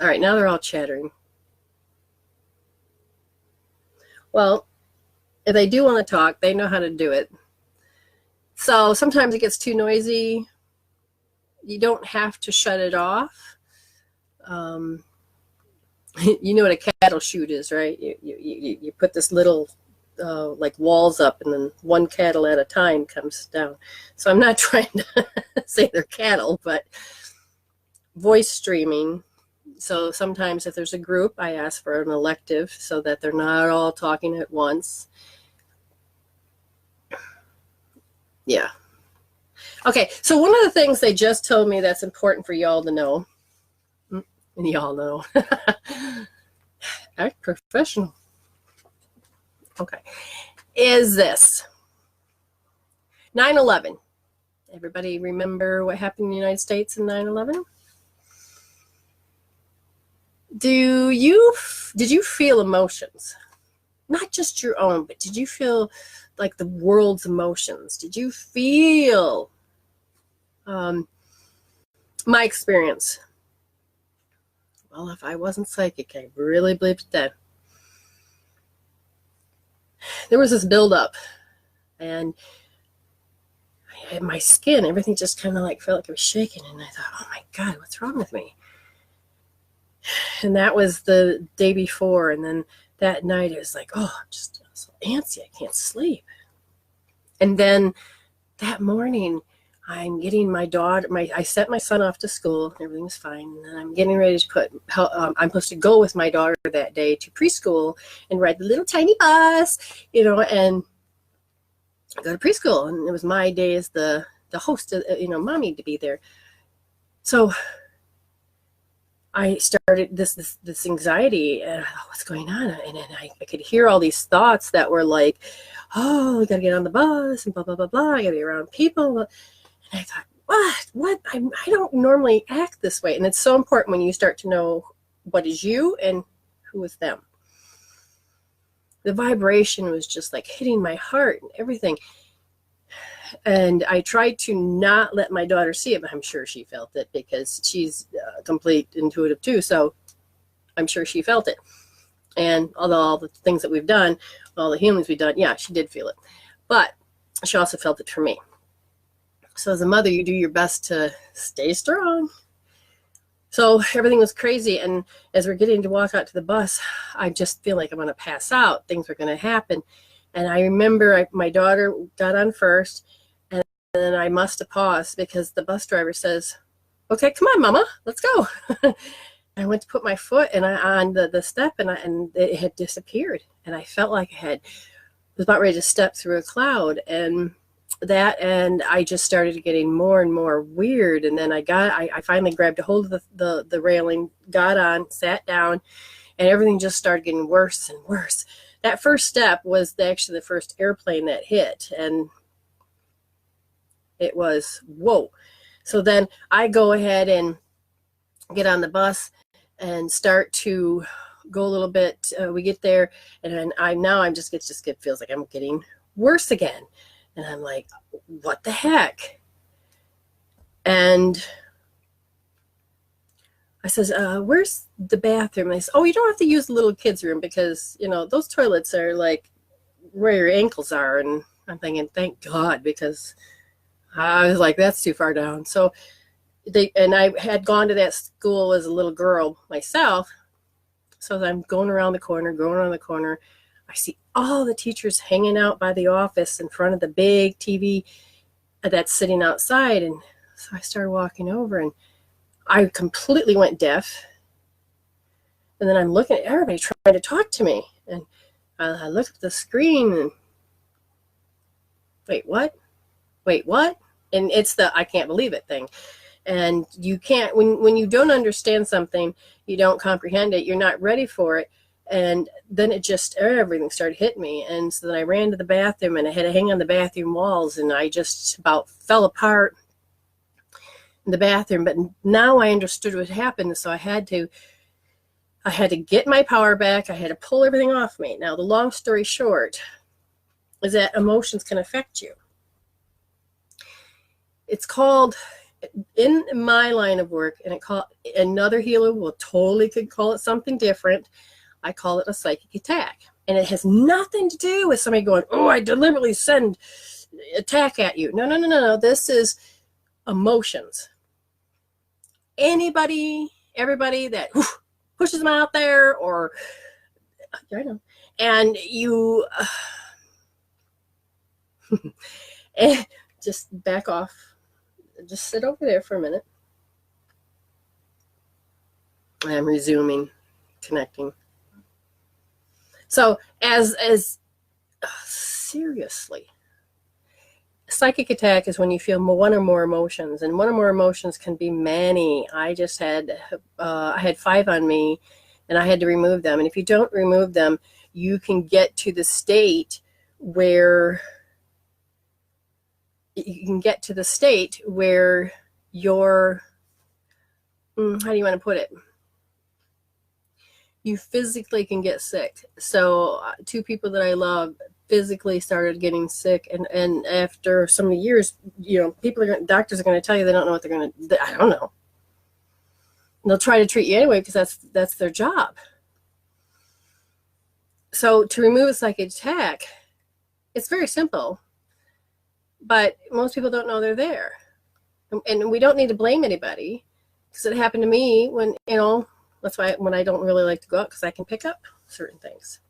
All right, now they're all chattering. Well, if they do want to talk, they know how to do it. So sometimes it gets too noisy. You don't have to shut it off. Um, you know what a cattle chute is, right? You put this little like walls up, and then one cattle at a time comes down. So I'm not trying to say they're cattle, but voice streaming. So sometimes if there's a group, I ask for an elective so that they're not all talking at once. Yeah. Okay, so one of the things they just told me that's important for y'all to know, and y'all know, act professional. Okay, is this 9/11? Everybody remember what happened in the United States in 9/11? Did you feel emotions? Not just your own, but did you feel like the world's emotions? Did you feel my experience? Well, if I wasn't psychic, I really believed that. There was this buildup, and my skin, everything just kind of like felt like it was shaking, and I thought, oh my God, what's wrong with me? And that was the day before, and then that night it was like, oh, I'm just so antsy, I can't sleep. And then that morning, I'm getting my daughter, I sent my son off to school, everything was fine, and then I'm getting ready to I'm supposed to go with my daughter that day to preschool and ride the little tiny bus, and go to preschool. And it was my day as the host, mommy, to be there. So I started this anxiety, and what's going on? And then I could hear all these thoughts that were like, oh, I gotta get on the bus and blah, blah, blah, blah. I gotta be around people. And I thought, what? I don't normally act this way. And it's so important when you start to know what is you and who is them. The vibration was just like hitting my heart and everything. And I tried to not let my daughter see it, but I'm sure she felt it because she's complete intuitive too. So I'm sure she felt it. And although all the things that we've done, all the healings we've done, yeah, she did feel it. But she also felt it for me. So as a mother, you do your best to stay strong. So everything was crazy. And as we're getting to walk out to the bus, I just feel like I'm going to pass out. Things are going to happen. And I remember my daughter got on first, and then I must have paused because the bus driver says, okay, come on, Mama, let's go. I went to put my foot on the step, and it had disappeared. And I felt like I was about ready to step through a cloud. And I just started getting more and more weird. And then I finally grabbed a hold of the railing, got on, sat down, and everything just started getting worse and worse. That first step was actually the first airplane that hit, and it was, whoa. So then I go ahead and get on the bus and start to go a little bit. We get there, and I'm just it feels like I'm getting worse again. And I'm like, what the heck? And I says, where's the bathroom? And they said, oh, you don't have to use the little kids' room because, those toilets are like where your ankles are. And I'm thinking, thank God, because I was like, that's too far down. So I had gone to that school as a little girl myself. So I'm going around the corner. I see all the teachers hanging out by the office in front of the big TV that's sitting outside. And so I started walking over, and I completely went deaf. And then I'm looking at everybody trying to talk to me. And I look at the screen and, wait, what? And it's the I can't believe it thing. And you can't, when you don't understand something, you don't comprehend it, you're not ready for it. And then everything started hitting me. And so then I ran to the bathroom, and I had to hang on the bathroom walls, and I just about fell apart in the bathroom. But now I understood what happened. So I had to get my power back. I had to pull everything off me. Now, the long story short is that emotions can affect you. It's called in my line of work, and another healer will totally could call it something different. I call it a psychic attack. And it has nothing to do with somebody going, oh, I deliberately send attack at you. No. This is emotions. Everybody that pushes them out there, or I know, and you and just back off. Just sit over there for a minute. I'm resuming, connecting. So seriously, psychic attack is when you feel one or more emotions, and one or more emotions can be many. I just had I had 5 on me, and I had to remove them. And if you don't remove them, you can get to the state where you're, how do you want to put it? You physically can get sick. So 2 people that I love physically started getting sick, and after so many years, doctors are going to tell you they don't know what they're going to. I don't know. And they'll try to treat you anyway because that's their job. So to remove a psychic attack, it's very simple, but most people don't know they're there, and we don't need to blame anybody, because it happened to me when that's why when I don't really like to go out, because I can pick up certain things.